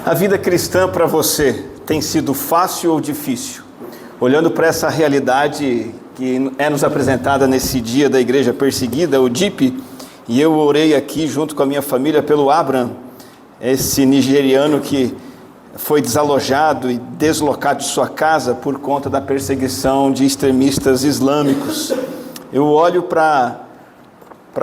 A vida cristã para você tem sido fácil ou difícil? Olhando para essa realidade que é nos apresentada nesse dia da igreja perseguida, o DIP, e eu orei aqui junto com a minha família pelo Abraham, esse nigeriano que foi desalojado e deslocado de sua casa por conta da perseguição de extremistas islâmicos. Eu olho para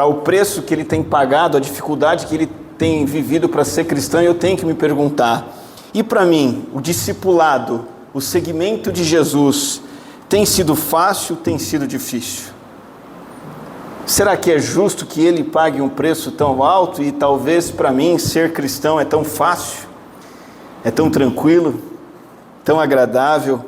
o preço que ele tem pagado, a dificuldade que ele tem vivido para ser cristão, e eu tenho que me perguntar, e para mim, o discipulado, o seguimento de Jesus, tem sido fácil, tem sido difícil? Será que é justo que ele pague um preço tão alto e talvez para mim ser cristão é tão fácil, é tão tranquilo, tão agradável?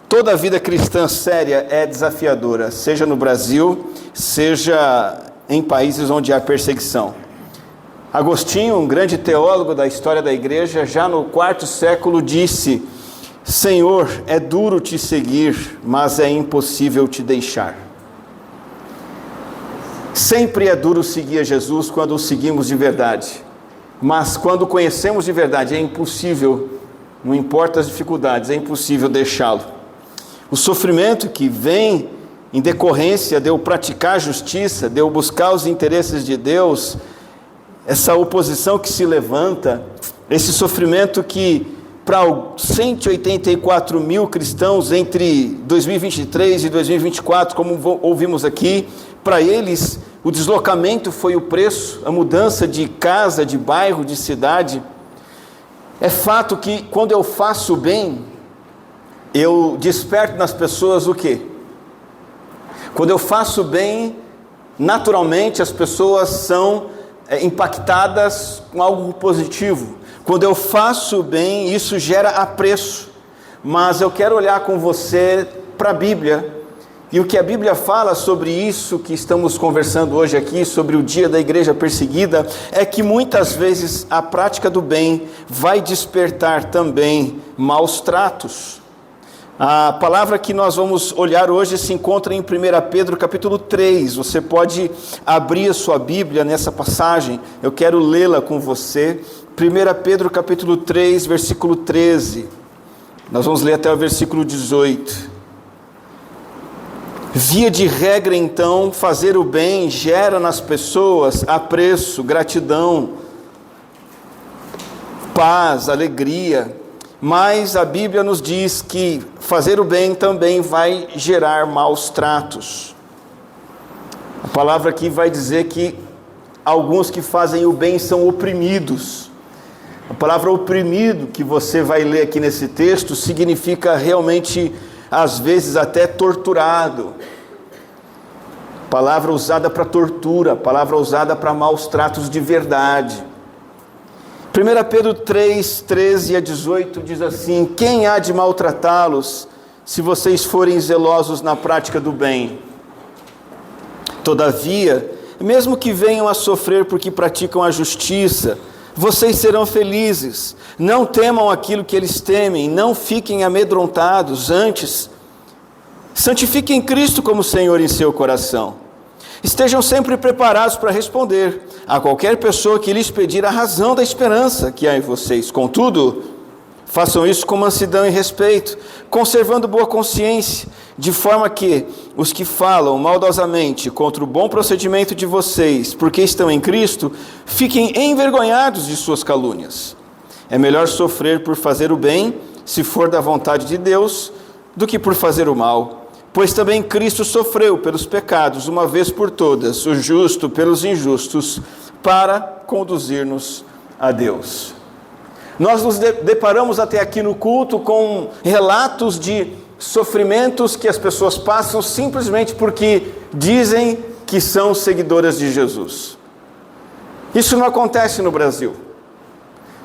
Toda a vida cristã séria é desafiadora, seja no Brasil, seja em países onde há perseguição. Agostinho, um grande teólogo da história da igreja, já no IV século disse: Senhor, é duro te seguir, mas é impossível te deixar. Sempre é duro seguir a Jesus quando o seguimos de verdade, mas quando conhecemos de verdade é impossível, não importa as dificuldades, é impossível deixá-lo. O sofrimento que vem em decorrência de eu praticar a justiça, de eu buscar os interesses de Deus, essa oposição que se levanta, esse sofrimento que para 184 mil cristãos entre 2023 e 2024, como ouvimos aqui, para eles o deslocamento foi o preço, a mudança de casa, de bairro, de cidade. É fato que quando eu faço bem, eu desperto nas pessoas o quê? Quando eu faço bem, naturalmente as pessoas são impactadas com algo positivo. Quando eu faço bem, isso gera apreço. Mas eu quero olhar com você para a Bíblia, e o que a Bíblia fala sobre isso que estamos conversando hoje aqui, sobre o dia da igreja perseguida, é que muitas vezes a prática do bem vai despertar também maus tratos. A palavra que nós vamos olhar hoje se encontra em 1 Pedro capítulo 3, você pode abrir a sua Bíblia nessa passagem, eu quero lê-la com você. 1 Pedro capítulo 3, versículo 13, nós vamos ler até o versículo 18. Via de regra então, fazer o bem gera nas pessoas apreço, gratidão, paz, alegria. Mas a Bíblia nos diz que fazer o bem também vai gerar maus tratos. A palavra aqui vai dizer que alguns que fazem o bem são oprimidos. A palavra oprimido que você vai ler aqui nesse texto significa realmente, às vezes, até torturado. Palavra usada para tortura, palavra usada para maus tratos de verdade. 1 Pedro 3, 13 a 18 diz assim: quem há de maltratá-los se vocês forem zelosos na prática do bem? Todavia, mesmo que venham a sofrer porque praticam a justiça, vocês serão felizes. Não temam aquilo que eles temem, não fiquem amedrontados, antes santifiquem Cristo como Senhor em seu coração. Estejam sempre preparados para responder a qualquer pessoa que lhes pedir a razão da esperança que há em vocês. Contudo, façam isso com mansidão e respeito, conservando boa consciência, de forma que os que falam maldosamente contra o bom procedimento de vocês, porque estão em Cristo, fiquem envergonhados de suas calúnias. É melhor sofrer por fazer o bem, se for da vontade de Deus, do que por fazer o mal. Pois também Cristo sofreu pelos pecados, uma vez por todas, o justo pelos injustos, para conduzir-nos a Deus. Nós nos deparamos até aqui no culto com relatos de sofrimentos que as pessoas passam simplesmente porque dizem que são seguidoras de Jesus. Isso não acontece no Brasil.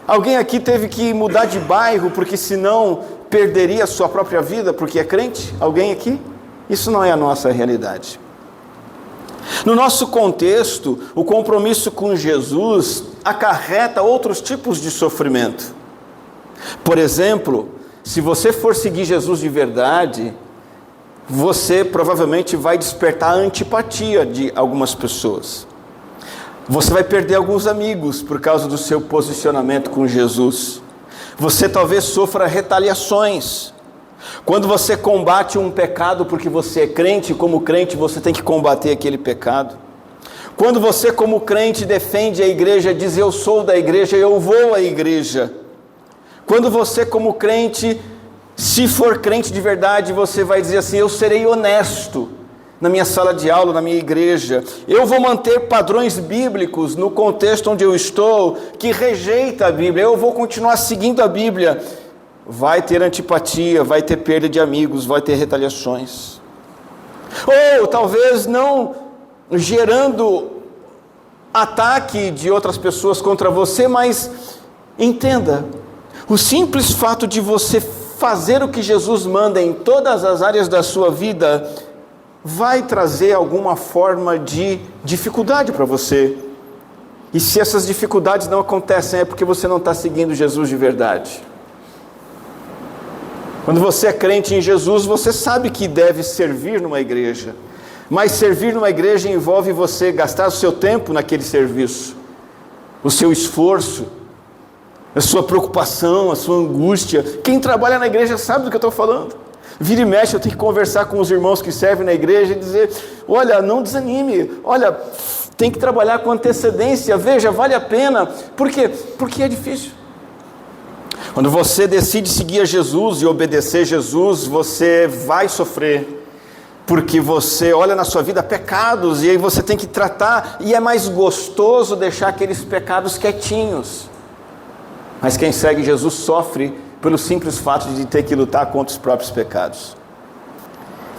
Alguém aqui teve que mudar de bairro porque senão perderia a sua própria vida porque é crente? Alguém aqui? Isso não é a nossa realidade. No nosso contexto, o compromisso com Jesus acarreta outros tipos de sofrimento. Por exemplo, se você for seguir Jesus de verdade, você provavelmente vai despertar a antipatia de algumas pessoas. Você vai perder alguns amigos por causa do seu posicionamento com Jesus. Você talvez sofra retaliações. Quando você combate um pecado porque você é crente, como crente você tem que combater aquele pecado. Quando você como crente defende a igreja, diz eu sou da igreja, eu vou à igreja. Quando você como crente, se for crente de verdade, você vai dizer assim, eu serei honesto na minha sala de aula, na minha igreja. Eu vou manter padrões bíblicos no contexto onde eu estou, que rejeita a Bíblia. Eu vou continuar seguindo a Bíblia. Vai ter antipatia, vai ter perda de amigos, vai ter retaliações. Ou talvez não gerando ataque de outras pessoas contra você, mas entenda, o simples fato de você fazer o que Jesus manda em todas as áreas da sua vida vai trazer alguma forma de dificuldade para você. E se essas dificuldades não acontecem, é porque você não está seguindo Jesus de verdade. Quando você é crente em Jesus, você sabe que deve servir numa igreja. Mas servir numa igreja envolve você gastar o seu tempo naquele serviço, o seu esforço, a sua preocupação, a sua angústia. Quem trabalha na igreja sabe do que eu estou falando. Vira e mexe, eu tenho que conversar com os irmãos que servem na igreja e dizer, olha, não desanime, olha, tem que trabalhar com antecedência, veja, vale a pena. Por quê? Porque é difícil. Quando você decide seguir a Jesus e obedecer Jesus, você vai sofrer. Porque você olha na sua vida pecados e aí você tem que tratar, e é mais gostoso deixar aqueles pecados quietinhos. Mas quem segue Jesus sofre pelo simples fato de ter que lutar contra os próprios pecados.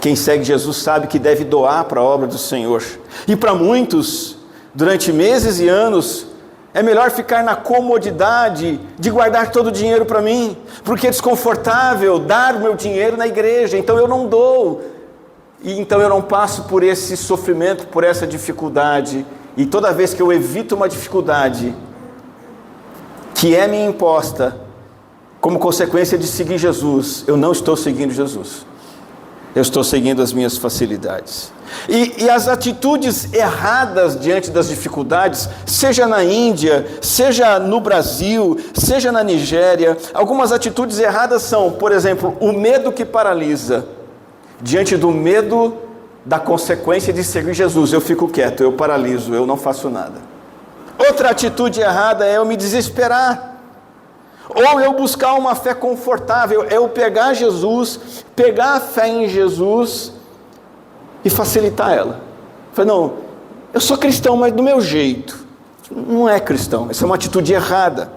Quem segue Jesus sabe que deve doar para a obra do Senhor. E para muitos, durante meses e anos, é melhor ficar na comodidade de guardar todo o dinheiro para mim, porque é desconfortável dar o meu dinheiro na igreja, então eu não dou. E então eu não passo por esse sofrimento, por essa dificuldade. E toda vez que eu evito uma dificuldade que é me imposta, como consequência de seguir Jesus, eu não estou seguindo Jesus. Eu estou seguindo as minhas facilidades. E as atitudes erradas diante das dificuldades, seja na Índia, seja no Brasil, seja na Nigéria, algumas atitudes erradas são, por exemplo, o medo que paralisa. Diante do medo da consequência de seguir Jesus, eu fico quieto, eu paraliso, eu não faço nada. Outra atitude errada é eu me desesperar. Ou eu buscar uma fé confortável, é eu pegar Jesus, pegar a fé em Jesus e facilitar ela. Falei, não, eu sou cristão, mas do meu jeito. Não é cristão, essa é uma atitude errada.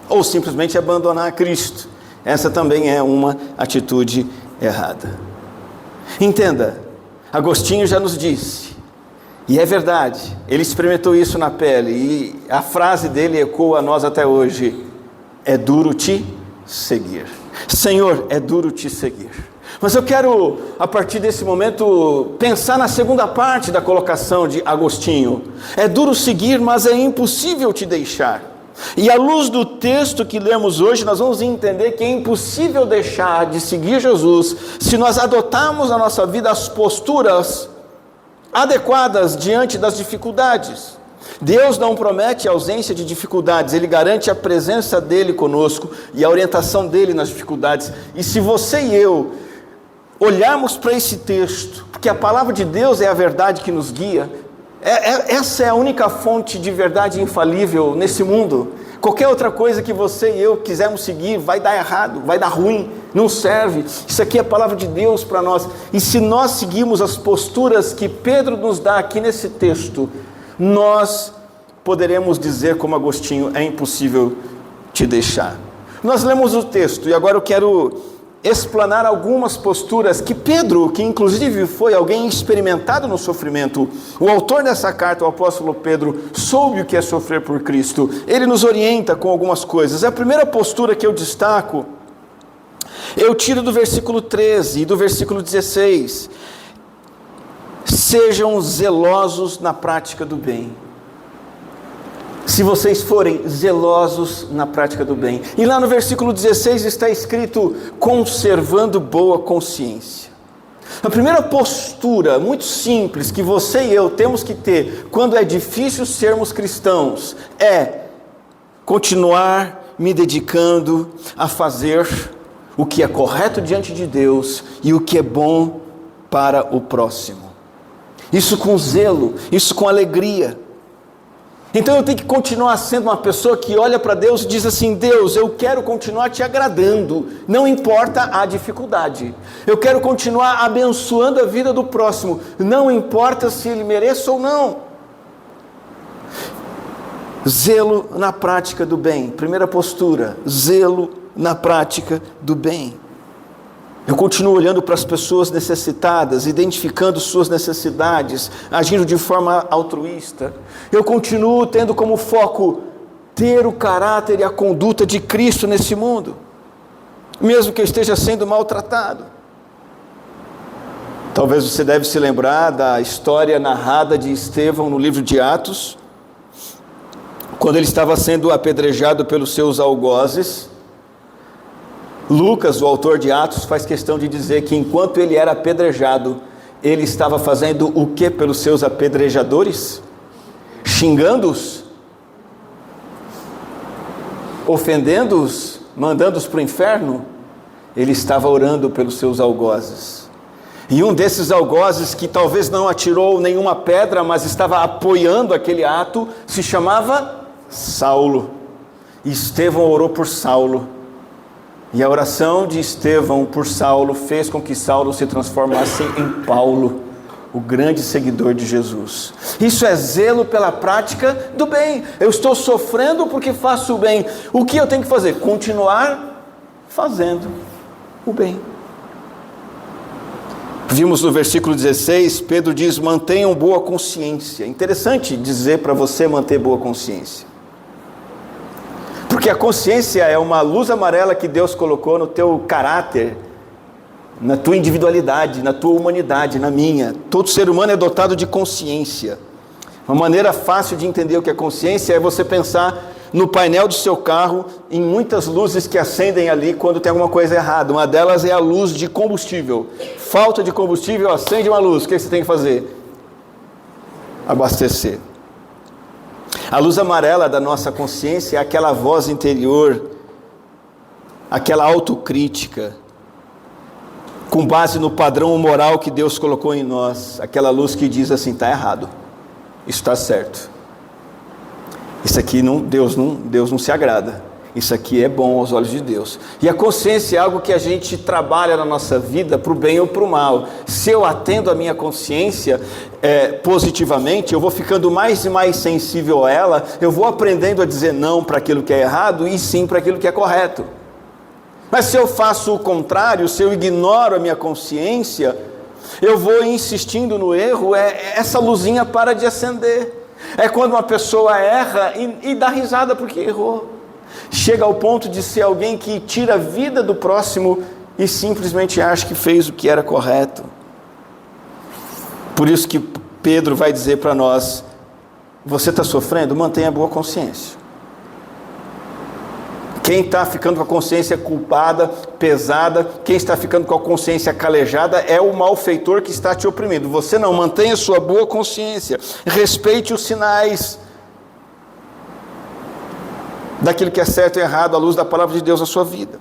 Ou simplesmente abandonar Cristo. Essa também é uma atitude errada. Entenda, Agostinho já nos disse, e é verdade, ele experimentou isso na pele, e a frase dele ecoa a nós até hoje: é duro te seguir. Senhor, é duro te seguir. Mas eu quero, a partir desse momento, pensar na segunda parte da colocação de Agostinho. É duro seguir, mas é impossível te deixar. E à luz do texto que lemos hoje, nós vamos entender que é impossível deixar de seguir Jesus se nós adotarmos na nossa vida as posturas adequadas diante das dificuldades. Deus não promete a ausência de dificuldades, Ele garante a presença dEle conosco e a orientação dEle nas dificuldades. E se você e eu olharmos para esse texto, porque a palavra de Deus é a verdade que nos guia, essa é a única fonte de verdade infalível nesse mundo. Qualquer outra coisa que você e eu quisermos seguir vai dar errado, vai dar ruim, não serve. Isso aqui é a palavra de Deus para nós. E se nós seguirmos as posturas que Pedro nos dá aqui nesse texto, nós poderemos dizer como Agostinho: é impossível te deixar. Nós lemos o texto e agora eu quero explanar algumas posturas que Pedro, que inclusive foi alguém experimentado no sofrimento, o autor dessa carta, o apóstolo Pedro, soube o que é sofrer por Cristo. Ele nos orienta com algumas coisas. A primeira postura que eu destaco, eu tiro do versículo 13 e do versículo 16. Sejam zelosos na prática do bem. Se vocês forem zelosos na prática do bem. E lá no versículo 16 está escrito: conservando boa consciência. A primeira postura muito simples que você e eu temos que ter quando é difícil sermos cristãos é continuar me dedicando a fazer o que é correto diante de Deus e o que é bom para o próximo. Isso com zelo, isso com alegria. Então eu tenho que continuar sendo uma pessoa que olha para Deus e diz assim: Deus, eu quero continuar te agradando, não importa a dificuldade. Eu quero continuar abençoando a vida do próximo, não importa se ele mereça ou não. Zelo na prática do bem. Primeira postura, zelo na prática do bem. Eu continuo olhando para as pessoas necessitadas, identificando suas necessidades, agindo de forma altruísta. Eu continuo tendo como foco ter o caráter e a conduta de Cristo nesse mundo, mesmo que eu esteja sendo maltratado. Talvez você deve se lembrar da história narrada de Estevão no livro de Atos, quando ele estava sendo apedrejado pelos seus algozes. Lucas, o autor de Atos, faz questão de dizer que enquanto ele era apedrejado, ele estava fazendo o que pelos seus apedrejadores? Xingando-os, ofendendo-os, mandando-os para o inferno. Ele estava orando pelos seus algozes. E um desses algozes, que talvez não atirou nenhuma pedra, mas estava apoiando aquele ato, se chamava Saulo. E Estevão orou por Saulo. E a oração de Estevão por Saulo fez com que Saulo se transformasse em Paulo, o grande seguidor de Jesus. Isso é zelo pela prática do bem. Eu estou sofrendo porque faço o bem. O que eu tenho que fazer? Continuar fazendo o bem. Vimos no versículo 16, Pedro diz: mantenham boa consciência. Interessante dizer para você manter boa consciência, porque a consciência é uma luz amarela que Deus colocou no teu caráter, na tua individualidade, na tua humanidade, na minha. Todo ser humano é dotado de consciência. Uma maneira fácil de entender o que é consciência é você pensar no painel do seu carro, em muitas luzes que acendem ali quando tem alguma coisa errada. Uma delas é a luz de combustível. Falta de combustível, acende uma luz. O que você tem que fazer? Abastecer. A luz amarela da nossa consciência é aquela voz interior, aquela autocrítica, com base no padrão moral que Deus colocou em nós. Aquela luz que diz assim: está errado, isso está certo, isso aqui Deus não se agrada, isso aqui é bom aos olhos de Deus. E a consciência é algo que a gente trabalha na nossa vida para o bem ou para o mal. Se eu atendo a minha consciência positivamente, eu vou ficando mais e mais sensível a ela, eu vou aprendendo a dizer não para aquilo que é errado e sim para aquilo que é correto. Mas se eu faço o contrário, se eu ignoro a minha consciência, eu vou insistindo no erro, essa luzinha para de acender. É quando uma pessoa erra e dá risada porque errou. Chega ao ponto de ser alguém que tira a vida do próximo e simplesmente acha que fez o que era correto. Por isso que Pedro vai dizer para nós: você está sofrendo? Mantenha boa consciência. Quem está ficando com a consciência culpada, pesada, quem está ficando com a consciência calejada é o malfeitor que está te oprimindo. Você não, mantenha sua boa consciência, respeite os sinais daquilo que é certo e errado à luz da palavra de Deus na sua vida.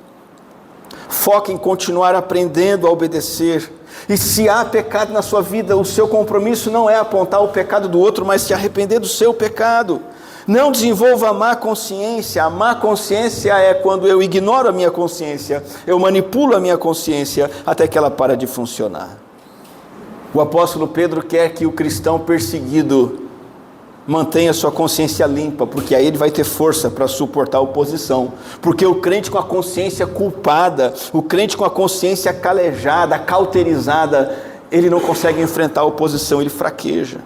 Foque em continuar aprendendo a obedecer. E se há pecado na sua vida, o seu compromisso não é apontar o pecado do outro, mas se arrepender do seu pecado. Não desenvolva a má consciência. A má consciência é quando eu ignoro a minha consciência, eu manipulo a minha consciência até que ela para de funcionar. O apóstolo Pedro quer que o cristão perseguido mantenha sua consciência limpa, porque aí ele vai ter força para suportar a oposição. Porque o crente com a consciência culpada, o crente com a consciência calejada, cauterizada, ele não consegue enfrentar a oposição, ele fraqueja.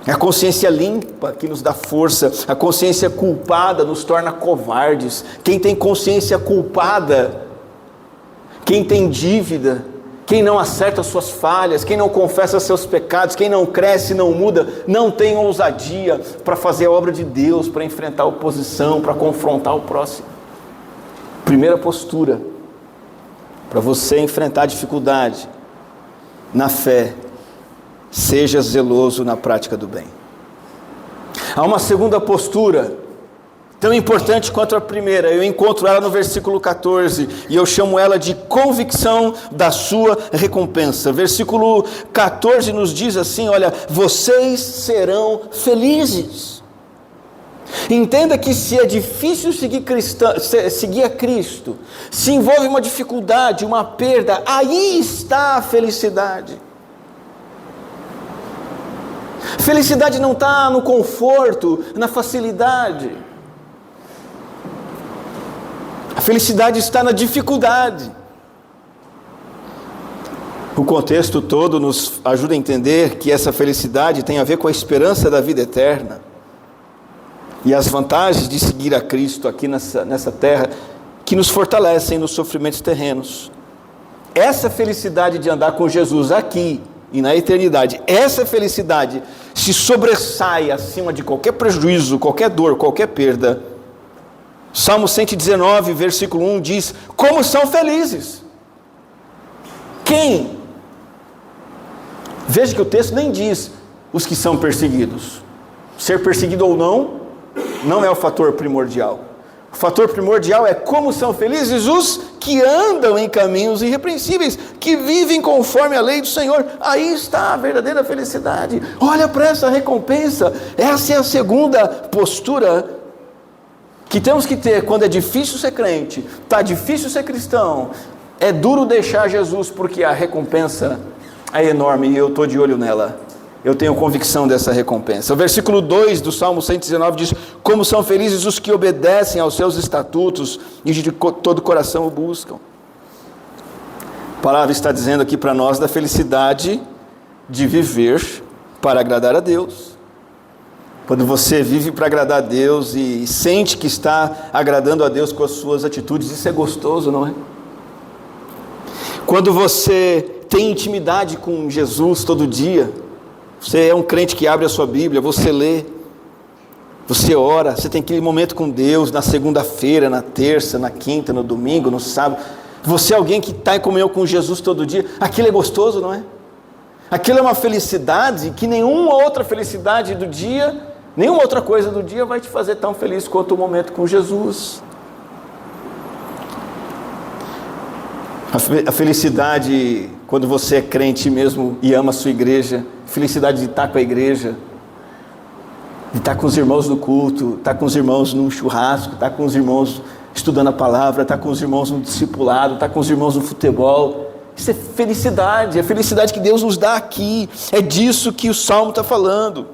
É a consciência limpa que nos dá força. A consciência culpada nos torna covardes. Quem tem consciência culpada, quem tem dívida, quem não acerta suas falhas, quem não confessa seus pecados, quem não cresce, não muda, não tem ousadia para fazer a obra de Deus, para enfrentar a oposição, para confrontar o próximo. Primeira postura para você enfrentar a dificuldade na fé: seja zeloso na prática do bem. Há uma segunda postura tão importante quanto a primeira. Eu encontro ela no versículo 14, e eu chamo ela de convicção da sua recompensa. Versículo 14 nos diz assim, olha, vocês serão felizes. Entenda que se é difícil seguir a Cristo, se envolve uma dificuldade, uma perda, aí está a felicidade. Felicidade não está no conforto, na facilidade. A felicidade está na dificuldade. O contexto todo nos ajuda a entender que essa felicidade tem a ver com a esperança da vida eterna e as vantagens de seguir a Cristo aqui nessa terra, que nos fortalecem nos sofrimentos terrenos. Essa felicidade de andar com Jesus aqui e na eternidade, essa felicidade se sobressai acima de qualquer prejuízo, qualquer dor, qualquer perda. Salmo 119, versículo 1 diz, como são felizes. Quem? Veja que o texto nem diz os que são perseguidos. Ser perseguido ou não é o fator primordial. O fator primordial é como são felizes os que andam em caminhos irrepreensíveis, que vivem conforme a lei do Senhor. Aí está a verdadeira felicidade. Olha para essa recompensa. Essa é a segunda postura que temos que ter quando é difícil ser crente, está difícil ser cristão, é duro deixar Jesus, porque a recompensa é enorme e eu estou de olho nela. Eu tenho convicção dessa recompensa. O versículo 2 do Salmo 119 diz, como são felizes os que obedecem aos seus estatutos e de todo o coração o buscam. A palavra está dizendo aqui para nós da felicidade de viver para agradar a Deus. Quando você vive para agradar a Deus e sente que está agradando a Deus com as suas atitudes, isso é gostoso, não é? Quando você tem intimidade com Jesus todo dia, você é um crente que abre a sua Bíblia, você lê, você ora, você tem aquele momento com Deus na segunda-feira, na terça, na quinta, no domingo, no sábado. Você é alguém que está em comunhão com Jesus todo dia, aquilo é gostoso, não é? Aquilo é uma felicidade que nenhuma outra felicidade do dia, nenhuma outra coisa do dia vai te fazer tão feliz quanto o momento com Jesus. A felicidade, quando você é crente mesmo e ama a sua igreja, felicidade de estar com a igreja, de estar com os irmãos no culto, estar com os irmãos no churrasco, estar com os irmãos estudando a palavra, estar com os irmãos no discipulado, estar com os irmãos no futebol. Isso é felicidade, é a felicidade que Deus nos dá aqui, é disso que o Salmo está falando.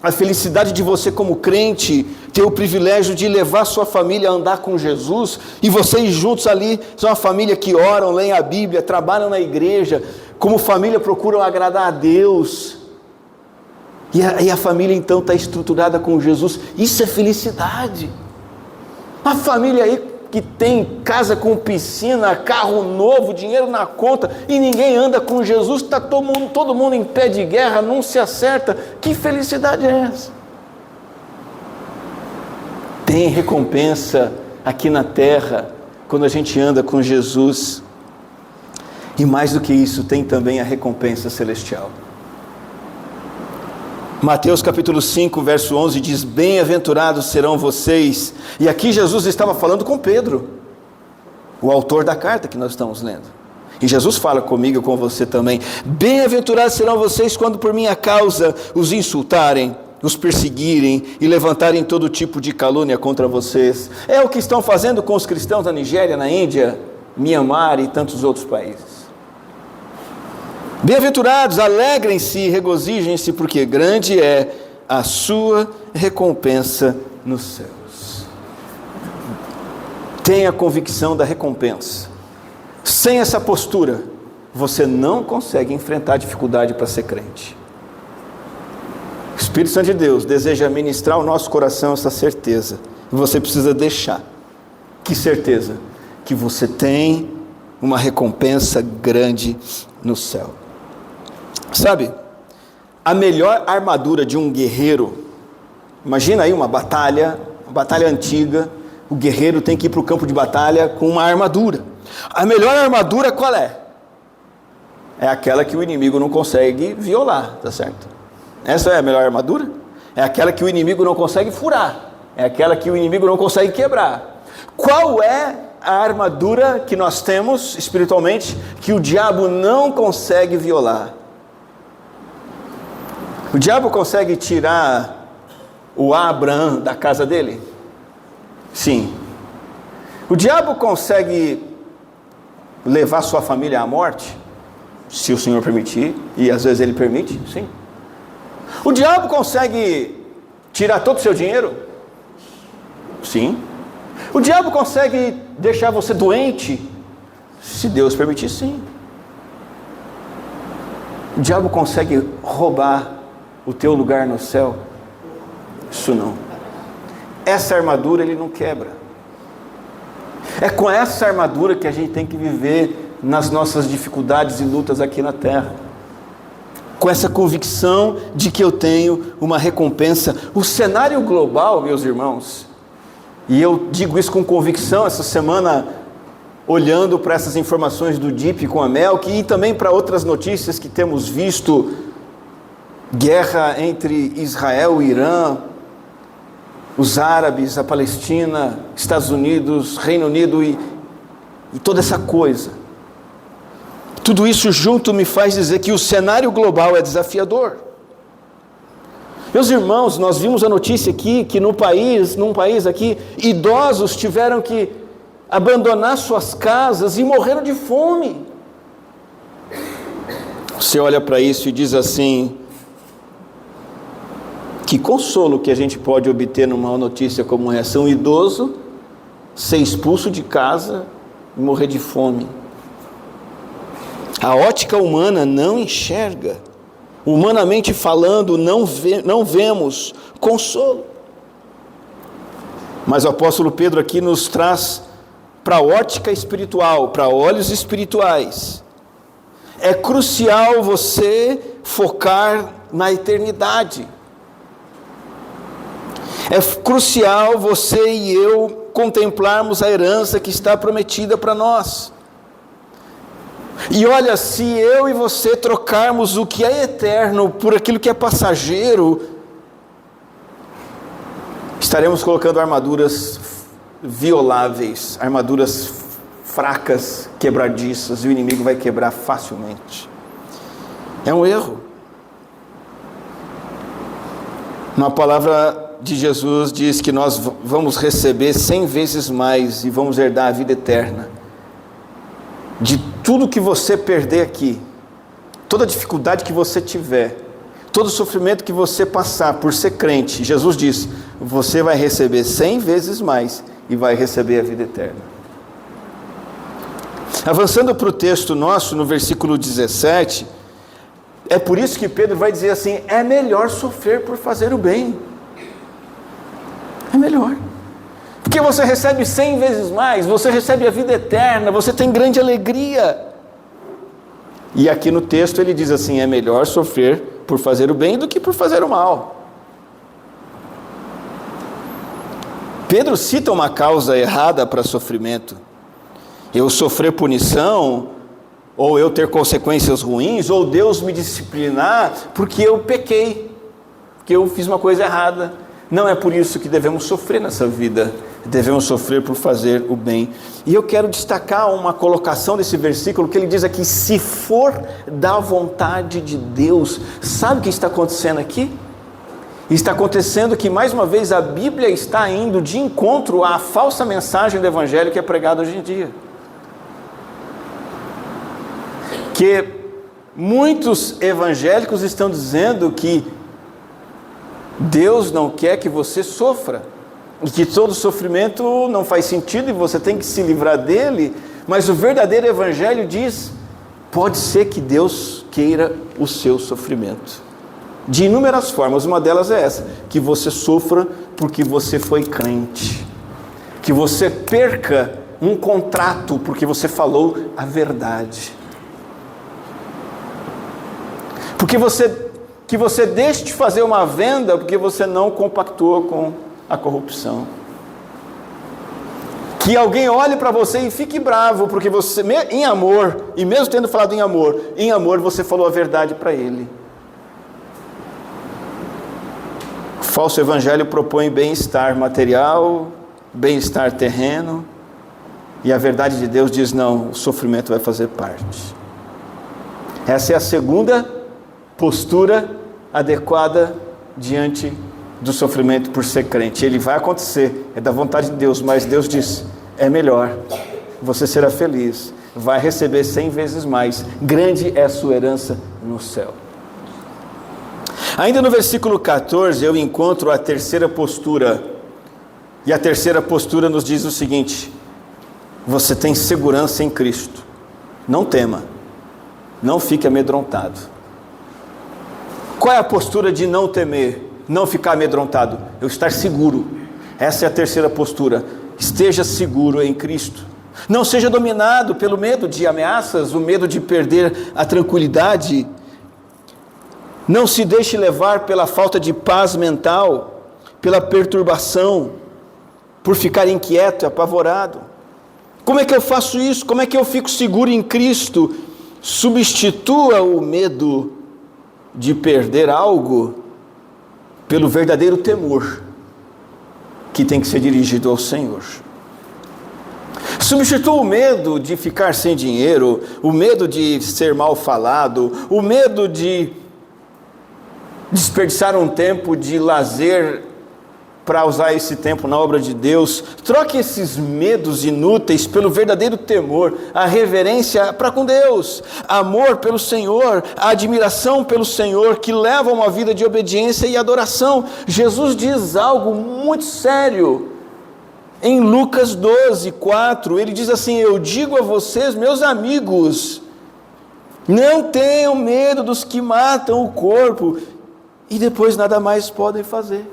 A felicidade de você como crente ter o privilégio de levar sua família a andar com Jesus, e vocês juntos ali são uma família que oram, leem a Bíblia, trabalham na igreja, como família procuram agradar a Deus, e a família então está estruturada com Jesus. Isso é felicidade. A família aí que tem casa com piscina, carro novo, dinheiro na conta, e ninguém anda com Jesus, está todo mundo em pé de guerra, não se acerta. Que felicidade é essa? Tem recompensa aqui na terra, quando a gente anda com Jesus, e mais do que isso, tem também a recompensa celestial. Mateus capítulo 5, verso 11 diz, bem-aventurados serão vocês, e aqui Jesus estava falando com Pedro, o autor da carta que nós estamos lendo, e Jesus fala comigo e com você também, bem-aventurados serão vocês quando por minha causa os insultarem, os perseguirem e levantarem todo tipo de calúnia contra vocês. É o que estão fazendo com os cristãos na Nigéria, na Índia, Mianmar e tantos outros países. Bem-aventurados, alegrem-se e regozijem-se, porque grande é a sua recompensa nos céus. Tenha a convicção da recompensa. Sem essa postura, você não consegue enfrentar a dificuldade para ser crente. O Espírito Santo de Deus deseja ministrar ao nosso coração essa certeza. E você precisa deixar. Que certeza? Que você tem uma recompensa grande no céu. Sabe, a melhor armadura de um guerreiro, imagina aí uma batalha antiga, o guerreiro tem que ir para o campo de batalha com uma armadura. A melhor armadura qual é? É aquela que o inimigo não consegue violar, tá certo? Essa é a melhor armadura? É aquela que o inimigo não consegue furar. É aquela que o inimigo não consegue quebrar. Qual é a armadura que nós temos espiritualmente que o diabo não consegue violar? O diabo consegue tirar o Abraão da casa dele? Sim. O diabo consegue levar sua família à morte? Se o Senhor permitir, e às vezes Ele permite, sim. O diabo consegue tirar todo o seu dinheiro? Sim. O diabo consegue deixar você doente? Se Deus permitir, sim. O diabo consegue roubar o teu lugar no céu? Isso não. Essa armadura ele não quebra. É com essa armadura que a gente tem que viver nas nossas dificuldades e lutas aqui na terra. Com essa convicção de que eu tenho uma recompensa. O cenário global, meus irmãos, e eu digo isso com convicção essa semana, olhando para essas informações do DIP com a Melk e também para outras notícias que temos visto, guerra entre Israel e Irã, os árabes, a Palestina, Estados Unidos, Reino Unido e toda essa coisa. Tudo isso junto me faz dizer que o cenário global é desafiador. Meus irmãos, nós vimos a notícia aqui que num país aqui, idosos tiveram que abandonar suas casas e morreram de fome. Você olha para isso e diz assim: que consolo que a gente pode obter numa notícia como essa, um idoso ser expulso de casa e morrer de fome. A ótica humana não enxerga, humanamente falando, não vemos consolo. Mas o apóstolo Pedro aqui nos traz para a ótica espiritual, para olhos espirituais. É crucial você focar na eternidade. É crucial você e eu contemplarmos a herança que está prometida para nós. E olha, se eu e você trocarmos o que é eterno por aquilo que é passageiro, estaremos colocando armaduras violáveis, armaduras fracas, quebradiças, e o inimigo vai quebrar facilmente. É um erro. Uma palavra de Jesus diz que nós vamos receber 100 vezes mais e vamos herdar a vida eterna. De tudo que você perder aqui, toda dificuldade que você tiver, todo sofrimento que você passar por ser crente, Jesus diz, você vai receber 100 vezes mais e vai receber a vida eterna. Avançando para o texto nosso, no versículo 17, é por isso que Pedro vai dizer assim, é melhor sofrer por fazer o bem. É melhor. Porque você recebe 100 vezes mais, você recebe a vida eterna, você tem grande alegria. E aqui no texto ele diz assim, é melhor sofrer por fazer o bem do que por fazer o mal. Pedro cita uma causa errada para sofrimento. Eu sofrer punição, ou eu ter consequências ruins, ou Deus me disciplinar porque eu pequei, porque eu fiz uma coisa errada. Não é por isso que devemos sofrer nessa vida, devemos sofrer por fazer o bem. E eu quero destacar uma colocação desse versículo, que ele diz aqui, se for da vontade de Deus. Sabe o que está acontecendo aqui? Está acontecendo que mais uma vez a Bíblia está indo de encontro à falsa mensagem do Evangelho que é pregada hoje em dia. Que muitos evangélicos estão dizendo que Deus não quer que você sofra, e que todo sofrimento não faz sentido e você tem que se livrar dele, mas o verdadeiro evangelho diz, pode ser que Deus queira o seu sofrimento, de inúmeras formas, uma delas é essa, que você sofra porque você foi crente, que você perca um contrato porque você falou a verdade, que você deixe de fazer uma venda porque você não compactuou com a corrupção. Que alguém olhe para você e fique bravo porque você, em amor, e mesmo tendo falado em amor você falou a verdade para ele. falso evangelho propõe bem-estar material, bem-estar terreno, e a verdade de Deus diz: não, o sofrimento vai fazer parte. Essa é a segunda postura adequada diante do sofrimento por ser crente. Ele vai acontecer, é da vontade de Deus, mas Deus diz: é melhor, você será feliz, vai receber 100 vezes mais, grande é a sua herança no céu. Ainda no versículo 14 eu encontro a terceira postura, e a terceira postura nos diz o seguinte: você tem segurança em Cristo, não tema, não fique amedrontado. Qual é a postura de não temer, não ficar amedrontado? Eu estar seguro. Essa é a terceira postura. Esteja seguro em Cristo. Não seja dominado pelo medo de ameaças, o medo de perder a tranquilidade. Não se deixe levar pela falta de paz mental, pela perturbação, por ficar inquieto e apavorado. Como é que eu faço isso? Como é que eu fico seguro em Cristo? Substitua o medo de perder algo pelo verdadeiro temor que tem que ser dirigido ao Senhor. Substitua o medo de ficar sem dinheiro, o medo de ser mal falado, o medo de desperdiçar um tempo de lazer para usar esse tempo na obra de Deus. Troque esses medos inúteis pelo verdadeiro temor, a reverência para com Deus, amor pelo Senhor, a admiração pelo Senhor, que leva a uma vida de obediência e adoração. Jesus diz algo muito sério em Lucas 12:4, ele diz assim: eu digo a vocês, meus amigos, não tenham medo dos que matam o corpo e depois nada mais podem fazer.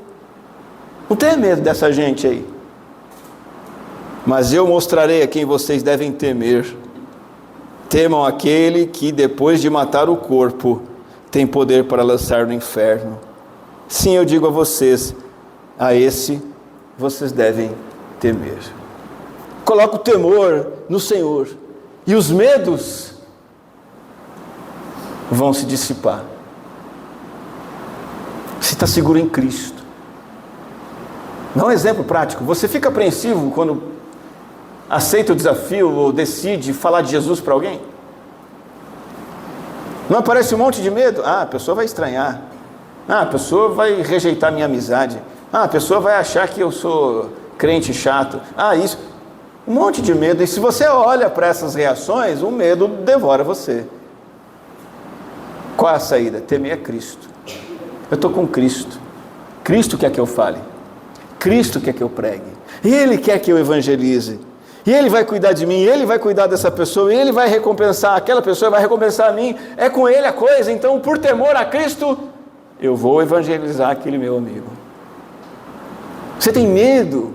Não tenha medo dessa gente aí. Mas eu mostrarei a quem vocês devem temer. Temam aquele que depois de matar o corpo, tem poder para lançar no inferno. Sim, eu digo a vocês, a esse vocês devem temer. Coloca o temor no Senhor, e os medos vão se dissipar. Você está seguro em Cristo. Dá um exemplo prático. Você fica apreensivo quando aceita o desafio ou decide falar de Jesus para alguém? Não aparece um monte de medo? A pessoa vai estranhar. A pessoa vai rejeitar minha amizade. A pessoa vai achar que eu sou crente chato. Isso. Um monte de medo. E se você olha para essas reações, o medo devora você. Qual é a saída? Temer a Cristo. Eu estou com Cristo. Cristo quer que eu fale. Cristo quer que eu pregue. Ele quer que eu evangelize. E Ele vai cuidar de mim. Ele vai cuidar dessa pessoa. Ele vai recompensar aquela pessoa. Vai recompensar a mim. É com Ele a coisa. Então, por temor a Cristo, eu vou evangelizar aquele meu amigo. Você tem medo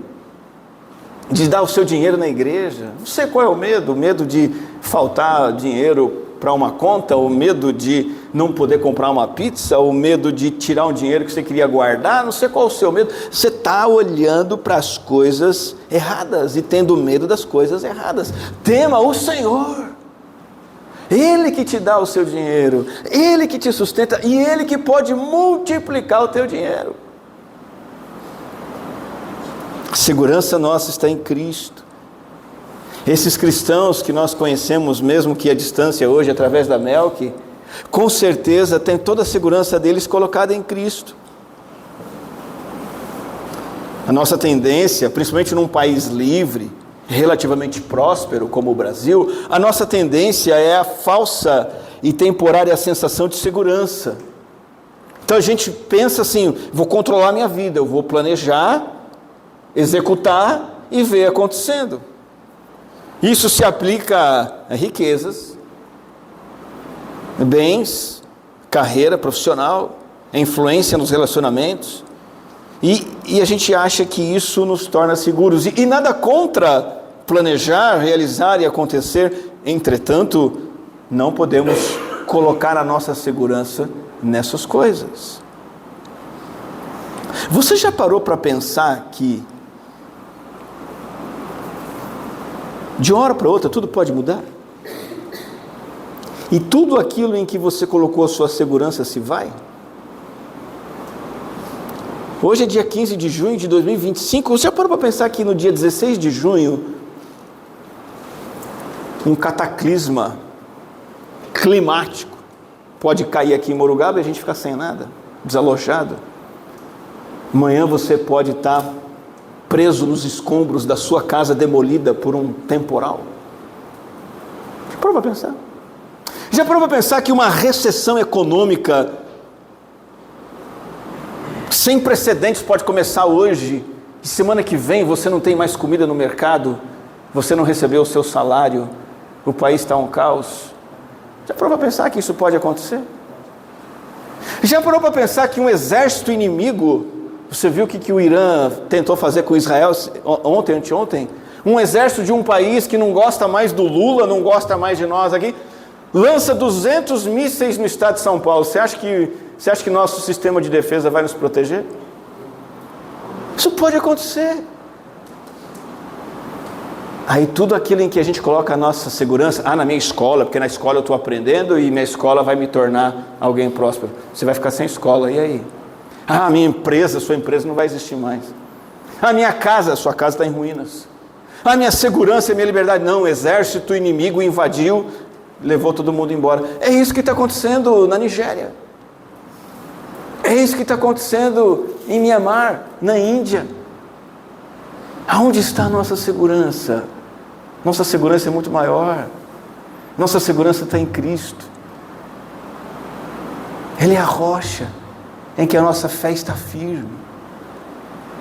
de dar o seu dinheiro na igreja? Não sei qual é o medo. O medo de faltar dinheiro para uma conta, o medo de não poder comprar uma pizza, o medo de tirar um dinheiro que você queria guardar, não sei qual é o seu medo. Você está olhando para as coisas erradas e tendo medo das coisas erradas. Tema o Senhor. Ele que te dá o seu dinheiro, Ele que te sustenta e Ele que pode multiplicar o teu dinheiro. A segurança nossa está em Cristo. Esses cristãos que nós conhecemos, mesmo que à distância hoje, através da Melk, com certeza tem toda a segurança deles colocada em Cristo. A nossa tendência, principalmente num país livre, relativamente próspero como o Brasil, a nossa tendência é a falsa e temporária sensação de segurança. Então a gente pensa assim: vou controlar minha vida, eu vou planejar, executar e ver acontecendo. Isso se aplica a riquezas, bens, carreira profissional, influência nos relacionamentos, e a gente acha que isso nos torna seguros, e nada contra planejar, realizar e acontecer. Entretanto, não podemos colocar a nossa segurança nessas coisas. Você já parou para pensar que de uma hora para outra tudo pode mudar? E tudo aquilo em que você colocou a sua segurança se vai? Hoje é dia 15 de junho de 2025. Você já parou para pensar que no dia 16 de junho, um cataclisma climático pode cair aqui em Morugaba e a gente ficar sem nada, desalojado? Amanhã você pode estar preso nos escombros da sua casa demolida por um temporal. Já parou para pensar? Já parou para pensar que uma recessão econômica sem precedentes pode começar hoje, e semana que vem você não tem mais comida no mercado, você não recebeu o seu salário, o país está um caos? Já parou para pensar que isso pode acontecer? Já parou para pensar que um exército inimigo, você viu o que o Irã tentou fazer com Israel ontem, anteontem? Um exército de um país que não gosta mais do Lula, não gosta mais de nós aqui, lança 200 mísseis no estado de São Paulo. Você acha que nosso sistema de defesa vai nos proteger? Isso pode acontecer. Aí tudo aquilo em que a gente coloca a nossa segurança, na minha escola, porque na escola eu estou aprendendo e minha escola vai me tornar alguém próspero. Você vai ficar sem escola, e aí? A minha empresa, sua empresa não vai existir mais. A minha casa, sua casa está em ruínas. A minha segurança e minha liberdade, não, o exército inimigo invadiu, levou todo mundo embora. É isso que está acontecendo na Nigéria. É isso que está acontecendo em Mianmar, na Índia. Aonde está a nossa segurança? Nossa segurança é muito maior. Nossa segurança está em Cristo. Ele é a rocha em que a nossa fé está firme.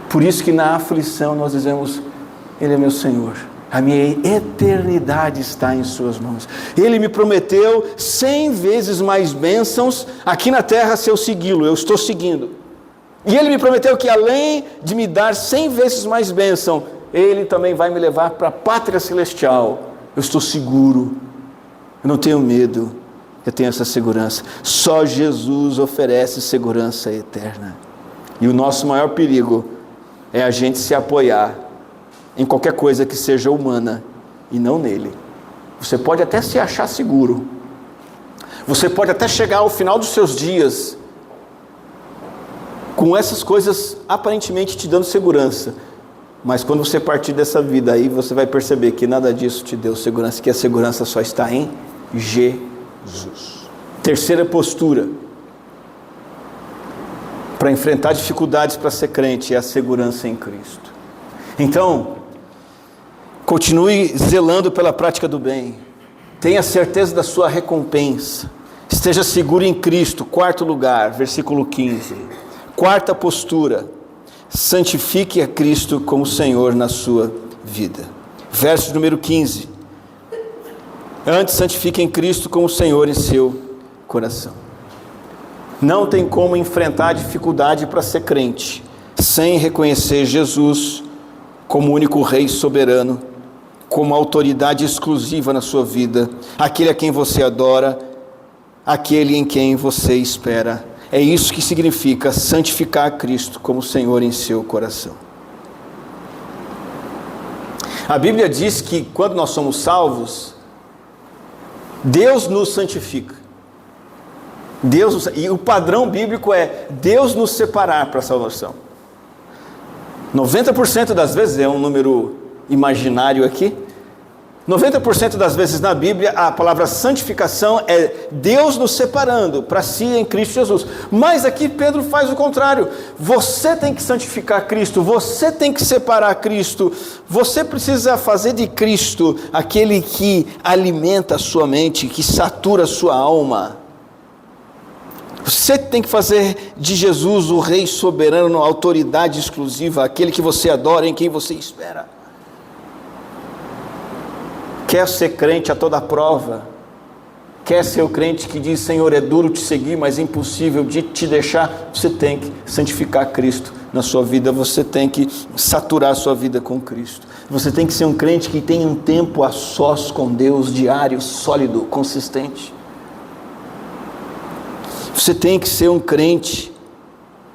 Por isso que na aflição nós dizemos: Ele é meu Senhor. A minha eternidade está em suas mãos. Ele me prometeu 100 vezes mais bênçãos aqui na terra se eu segui-lo. Eu estou seguindo. E Ele me prometeu que além de me dar 100 vezes mais bênção, Ele também vai me levar para a pátria celestial. Eu estou seguro. Eu não tenho medo. Eu tenho essa segurança. Só Jesus oferece segurança eterna. E o nosso maior perigo é a gente se apoiar em qualquer coisa que seja humana e não nele. Você pode até se achar seguro, você pode até chegar ao final dos seus dias com essas coisas aparentemente te dando segurança, mas quando você partir dessa vida aí, você vai perceber que nada disso te deu segurança, que a segurança só está em Jesus. Terceira postura para enfrentar dificuldades para ser crente é a segurança em Cristo. Então, continue zelando pela prática do bem. Tenha certeza da sua recompensa. Esteja seguro em Cristo. Quarto lugar, versículo 15. Quarta postura: santifique a Cristo como Senhor na sua vida. Verso número 15. Antes, santifiquem Cristo como Senhor em seu coração. Não tem como enfrentar dificuldade para ser crente sem reconhecer Jesus como único Rei soberano, como autoridade exclusiva na sua vida, aquele a quem você adora, aquele em quem você espera. É isso que significa santificar Cristo como Senhor em seu coração. A Bíblia diz que quando nós somos salvos, Deus nos santifica. E o padrão bíblico é Deus nos separar para a salvação. 90% das vezes, é um número imaginário aqui, 90% das vezes na Bíblia a palavra santificação é Deus nos separando para si em Cristo Jesus. Mas aqui Pedro faz o contrário. Você tem que santificar Cristo, você tem que separar Cristo, você precisa fazer de Cristo aquele que alimenta a sua mente, que satura a sua alma. Você tem que fazer de Jesus o Rei soberano, a autoridade exclusiva, aquele que você adora, em quem você espera. Quer ser crente a toda prova? Quer ser o crente que diz: Senhor, é duro te seguir, mas é impossível de te deixar? Você tem que santificar Cristo na sua vida, você tem que saturar a sua vida com Cristo. Você tem que ser um crente que tem um tempo a sós com Deus, diário, sólido, consistente. Você tem que ser um crente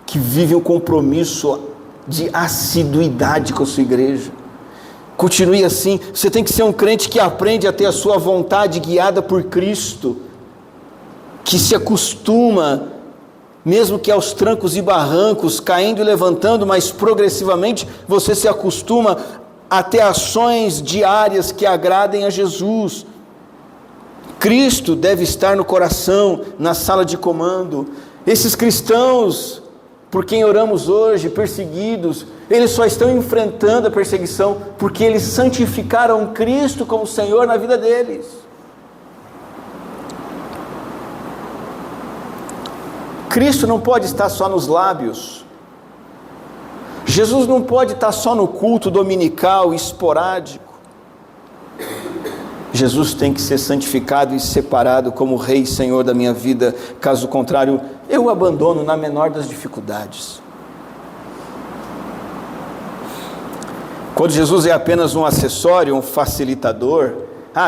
que vive um compromisso de assiduidade com a sua igreja. Continue assim. Você tem que ser um crente que aprende a ter a sua vontade guiada por Cristo, que se acostuma mesmo que aos trancos e barrancos, caindo e levantando, mas progressivamente você se acostuma a ter ações diárias que agradem a Jesus. Cristo deve estar no coração, na sala de comando. Esses cristãos, por quem oramos hoje, perseguidos, eles só estão enfrentando a perseguição porque eles santificaram Cristo como Senhor na vida deles. Cristo não pode estar só nos lábios. Jesus não pode estar só no culto dominical, esporádico. Jesus tem que ser santificado e separado como Rei e Senhor da minha vida. Caso contrário, eu o abandono na menor das dificuldades. Quando Jesus é apenas um acessório, um facilitador,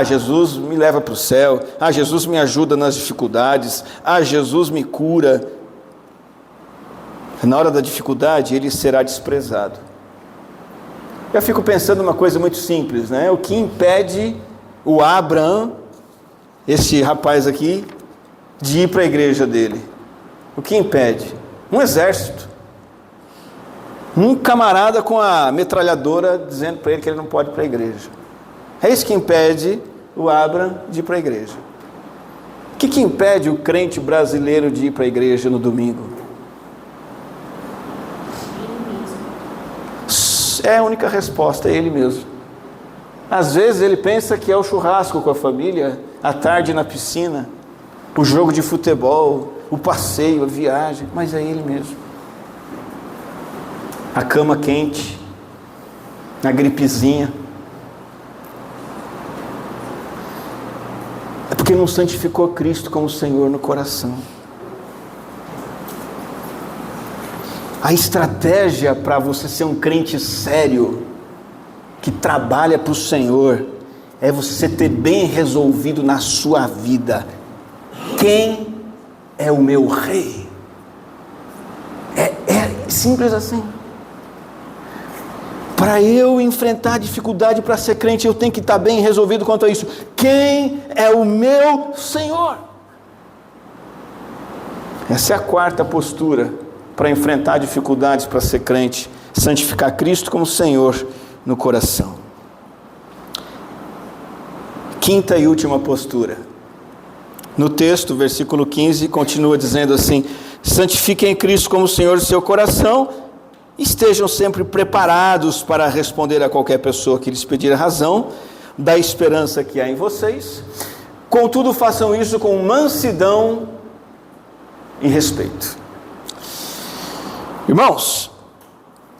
Jesus me leva para o céu, Jesus me ajuda nas dificuldades, Jesus me cura. Na hora da dificuldade, ele será desprezado. Eu fico pensando uma coisa muito simples, né? O que impede o Abraão, esse rapaz aqui, de ir para a igreja dele? O que impede? Um exército. Um camarada com a metralhadora dizendo para ele que ele não pode ir para a igreja. É isso que impede o Abraão de ir para a igreja. O que impede o crente brasileiro de ir para a igreja no domingo? É a única resposta, é ele mesmo. Às vezes ele pensa que é o churrasco com a família, a tarde na piscina, o jogo de futebol, o passeio, a viagem, mas é ele mesmo. A cama quente, a gripezinha. É porque não santificou Cristo como Senhor no coração. A estratégia para você ser um crente sério, que trabalha para o Senhor, é você ter bem resolvido na sua vida: quem é o meu Rei? É simples assim. Para eu enfrentar a dificuldade para ser crente, eu tenho que estar bem resolvido quanto a isso. Quem é o meu Senhor? Essa é a quarta postura para enfrentar dificuldades para ser crente: santificar Cristo como Senhor no coração. Quinta e última postura. No texto, versículo 15, continua dizendo assim: santifiquem Cristo como Senhor do seu coração, estejam sempre preparados para responder a qualquer pessoa que lhes pedir a razão da esperança que há em vocês, contudo façam isso com mansidão e respeito. Irmãos,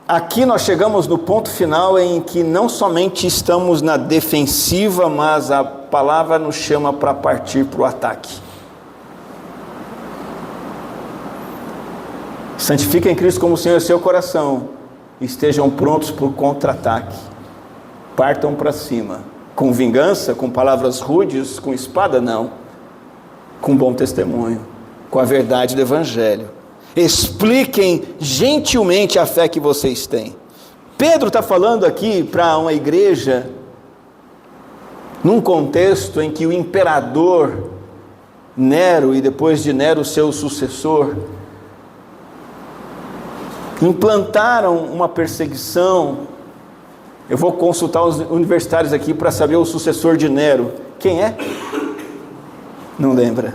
aqui nós chegamos no ponto final em que não somente estamos na defensiva, mas a palavra nos chama para partir para o ataque. Santifiquem Cristo como o Senhor em seu coração, estejam prontos para o contra-ataque, partam para cima, com vingança, com palavras rudes, com espada não, com bom testemunho, com a verdade do Evangelho. Expliquem gentilmente a fé que vocês têm. Pedro está falando aqui para uma igreja, num contexto em que o imperador Nero, e depois de Nero seu sucessor, implantaram uma perseguição. Eu vou consultar os universitários aqui para saber o sucessor de Nero. Quem é? Não lembra?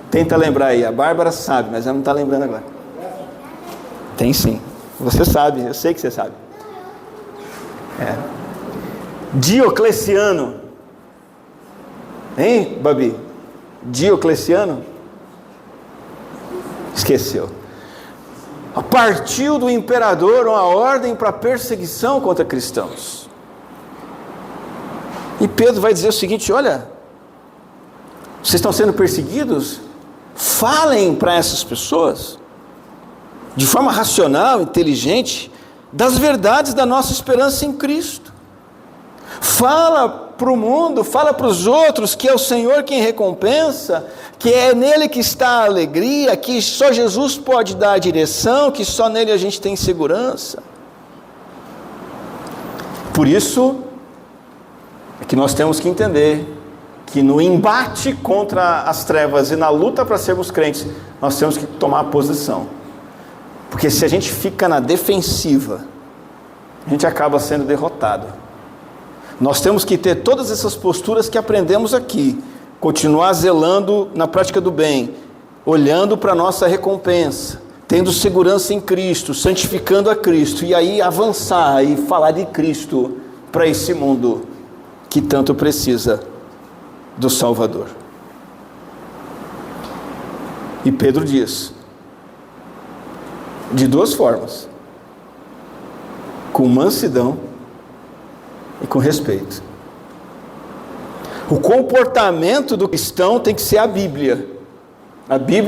Tenta lembrar aí. A Bárbara sabe, mas ela não está lembrando agora. Tem sim. Você sabe, eu sei que você sabe. Diocleciano. Hein, Babi? Diocleciano? Esqueceu. Partiu do imperador uma ordem para perseguição contra cristãos. E Pedro vai dizer o seguinte: olha, vocês estão sendo perseguidos? Falem para essas pessoas, de forma racional, inteligente, das verdades da nossa esperança em Cristo. Fala para o mundo, fala para os outros que é o Senhor quem recompensa, que é nele que está a alegria, que só Jesus pode dar a direção, que só nele a gente tem segurança. Por isso é que nós temos que entender que no embate contra as trevas e na luta para sermos crentes, nós temos que tomar posição. Porque se a gente fica na defensiva, a gente acaba sendo derrotado. Nós temos que ter todas essas posturas que aprendemos aqui. Continuar zelando na prática do bem, olhando para a nossa recompensa, tendo segurança em Cristo, santificando a Cristo, e aí avançar e falar de Cristo para esse mundo que tanto precisa do Salvador. E Pedro diz, de duas formas, com mansidão e com respeito. O comportamento do cristão tem que ser a Bíblia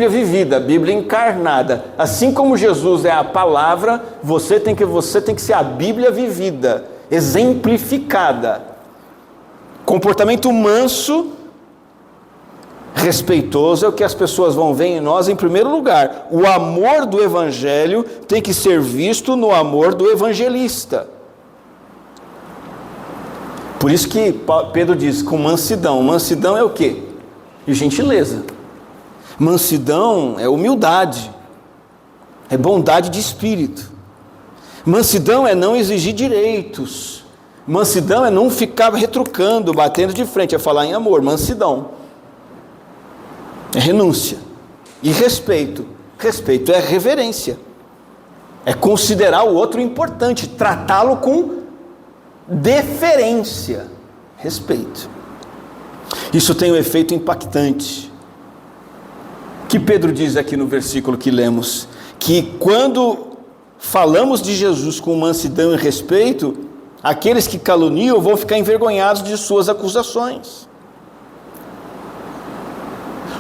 vivida, a Bíblia encarnada. Assim como Jesus é a palavra, você tem que ser a Bíblia vivida, exemplificada. Comportamento manso, respeitoso, é o que as pessoas vão ver em nós em primeiro lugar. O amor do Evangelho tem que ser visto no amor do evangelista. Por isso que Pedro diz, com mansidão. Mansidão é o quê? Gentileza. Mansidão é humildade, é bondade de espírito. Mansidão é não exigir direitos. Mansidão é não ficar retrucando, batendo de frente, é falar em amor. Mansidão é renúncia. E respeito. Respeito é reverência. É considerar o outro importante, tratá-lo com deferência. Respeito. Isso tem um efeito impactante. Que Pedro diz aqui no versículo que lemos, que quando falamos de Jesus com mansidão e respeito, aqueles que caluniam vão ficar envergonhados de suas acusações.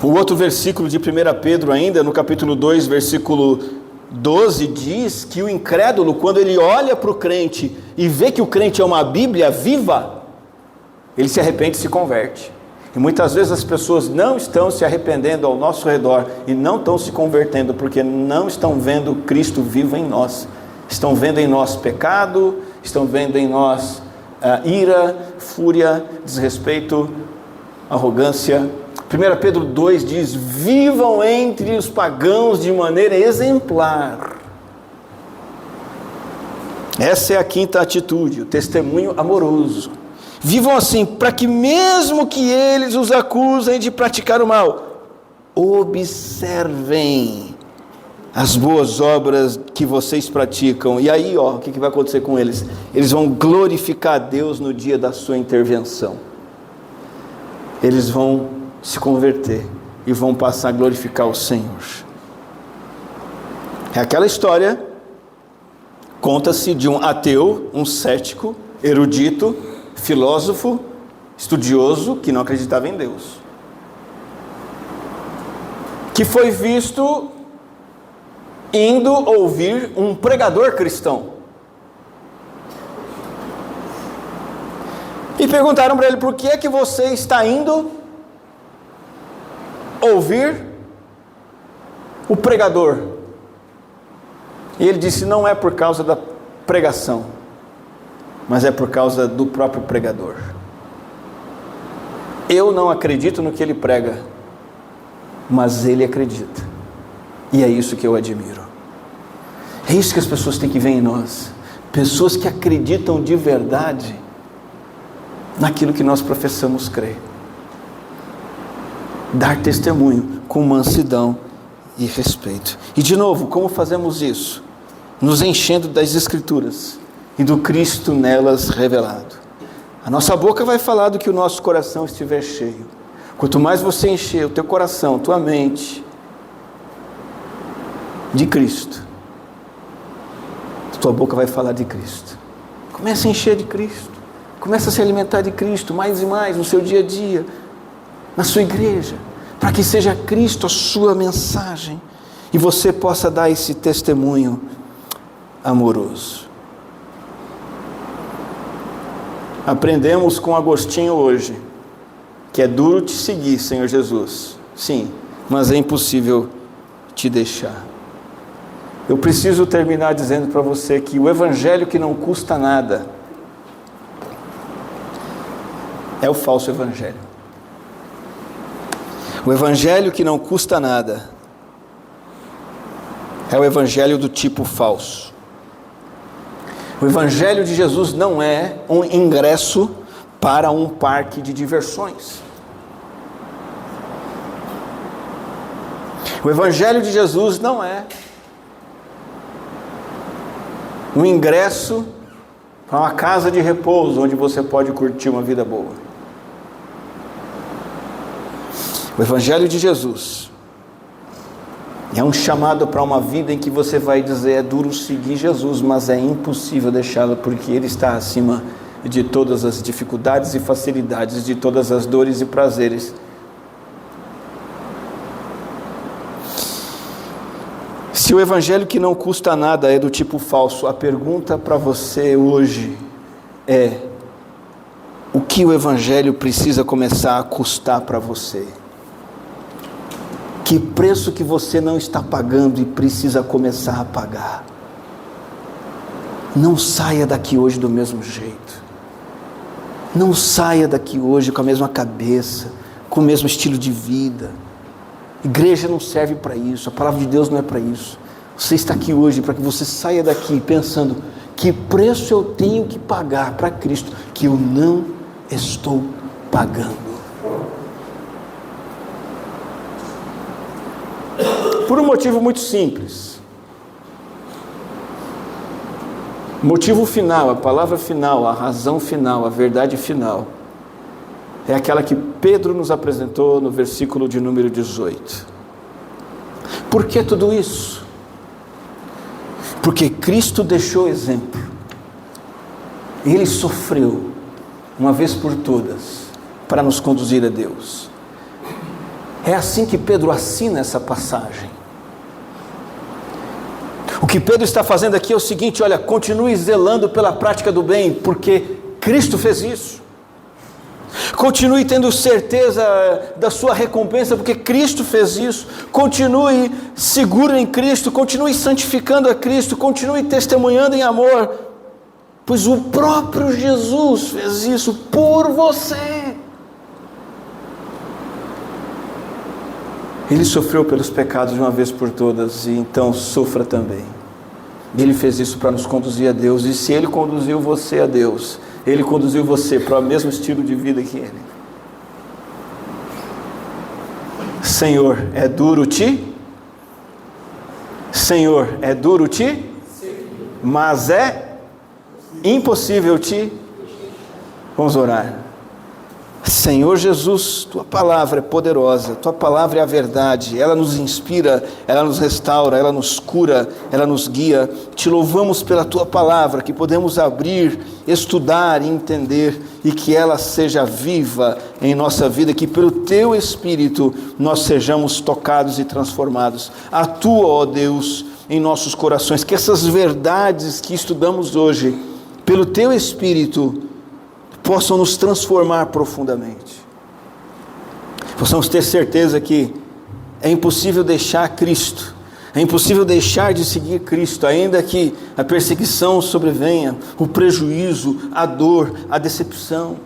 O outro versículo de 1 Pedro ainda, no capítulo 2, versículo 12, diz que o incrédulo, quando ele olha para o crente e vê que o crente é uma Bíblia viva, ele se arrepende e se converte. E muitas vezes as pessoas não estão se arrependendo ao nosso redor e não estão se convertendo porque não estão vendo Cristo vivo em nós. Estão vendo em nós pecado, estão vendo em nós ira, fúria, desrespeito, arrogância. 1 Pedro 2 diz, vivam entre os pagãos de maneira exemplar. Essa é a quinta atitude, o testemunho amoroso. Vivam assim, para que mesmo que eles os acusem de praticar o mal, observem as boas obras que vocês praticam. E aí, o que vai acontecer com eles? Eles vão glorificar a Deus no dia da sua intervenção. Eles vão se converter e vão passar a glorificar o Senhor. É aquela história, conta-se de um ateu, um cético, erudito, filósofo, estudioso, que não acreditava em Deus, que foi visto indo ouvir um pregador cristão, e perguntaram para ele, por que é que você está indo ouvir o pregador? E ele disse, não é por causa da pregação, mas é por causa do próprio pregador. Eu não acredito no que ele prega, mas ele acredita, e é isso que eu admiro. É isso que as pessoas têm que ver em nós, pessoas que acreditam de verdade naquilo que nós professamos crer. Dar testemunho com mansidão e respeito. E de novo, como fazemos isso? Nos enchendo das Escrituras e do Cristo nelas revelado. A nossa boca vai falar do que o nosso coração estiver cheio. Quanto mais você encher o teu coração, tua mente de Cristo, tua boca vai falar de Cristo. Comece a encher de Cristo. Comece a se alimentar de Cristo mais e mais no seu dia a dia, na sua igreja, para que seja Cristo a sua mensagem e você possa dar esse testemunho amoroso. Aprendemos com Agostinho hoje que é duro te seguir, Senhor Jesus, sim, mas é impossível te deixar. Eu preciso terminar dizendo para você que o evangelho que não custa nada é o falso evangelho. O evangelho que não custa nada é o evangelho do tipo falso. O evangelho de Jesus não é um ingresso para um parque de diversões. O evangelho de Jesus não é um ingresso para uma casa de repouso onde você pode curtir uma vida boa. O evangelho de Jesus é um chamado para uma vida em que você vai dizer: é duro seguir Jesus, mas é impossível deixá-lo, porque Ele está acima de todas as dificuldades e facilidades, de todas as dores e prazeres. Se o evangelho que não custa nada é do tipo falso, a pergunta para você hoje é: o que o evangelho precisa começar a custar para você? Que preço que você não está pagando e precisa começar a pagar? Não saia daqui hoje do mesmo jeito. Não saia daqui hoje com a mesma cabeça, com o mesmo estilo de vida. Igreja não serve para isso, a palavra de Deus não é para isso. Você está aqui hoje para que você saia daqui pensando: que preço eu tenho que pagar para Cristo que eu não estou pagando? Por um motivo muito simples. O motivo final, a palavra final, a razão final, a verdade final, é aquela que Pedro nos apresentou no versículo de número 18. Por que tudo isso? Porque Cristo deixou exemplo. Ele sofreu uma vez por todas para nos conduzir a Deus. É assim que Pedro assina essa passagem. O que Pedro está fazendo aqui é o seguinte: olha, continue zelando pela prática do bem, porque Cristo fez isso. Continue tendo certeza da sua recompensa, porque Cristo fez isso. Continue seguro em Cristo, continue santificando a Cristo, continue testemunhando em amor, pois o próprio Jesus fez isso por você. Ele sofreu pelos pecados de uma vez por todas, e então sofra também. Ele fez isso para nos conduzir a Deus, e se Ele conduziu você a Deus, Ele conduziu você para o mesmo estilo de vida que Ele. Senhor, é duro te? Senhor, é duro te? Mas é impossível te? Vamos orar. Senhor Jesus, Tua palavra é poderosa, Tua palavra é a verdade, ela nos inspira, ela nos restaura, ela nos cura, ela nos guia. Te louvamos pela Tua palavra, que podemos abrir, estudar e entender, e que ela seja viva em nossa vida, que pelo Teu Espírito nós sejamos tocados e transformados. Atua, ó Deus, em nossos corações, que essas verdades que estudamos hoje, pelo Teu Espírito, possam nos transformar profundamente. Possamos ter certeza que é impossível deixar Cristo, é impossível deixar de seguir Cristo, ainda que a perseguição sobrevenha, o prejuízo, a dor, a decepção,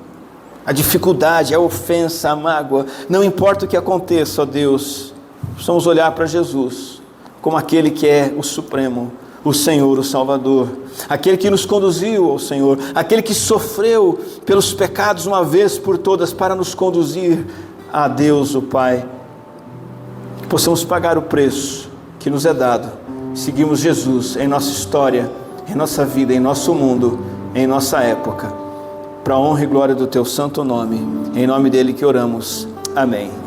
a dificuldade, a ofensa, a mágoa. Não importa o que aconteça, ó Deus, precisamos olhar para Jesus como aquele que é o Supremo, o Senhor, o Salvador, aquele que nos conduziu ao Senhor, aquele que sofreu pelos pecados uma vez por todas para nos conduzir a Deus, o Pai. Que possamos pagar o preço que nos é dado, seguimos Jesus em nossa história, em nossa vida, em nosso mundo, em nossa época, para a honra e glória do Teu santo nome, em nome dele que oramos, amém.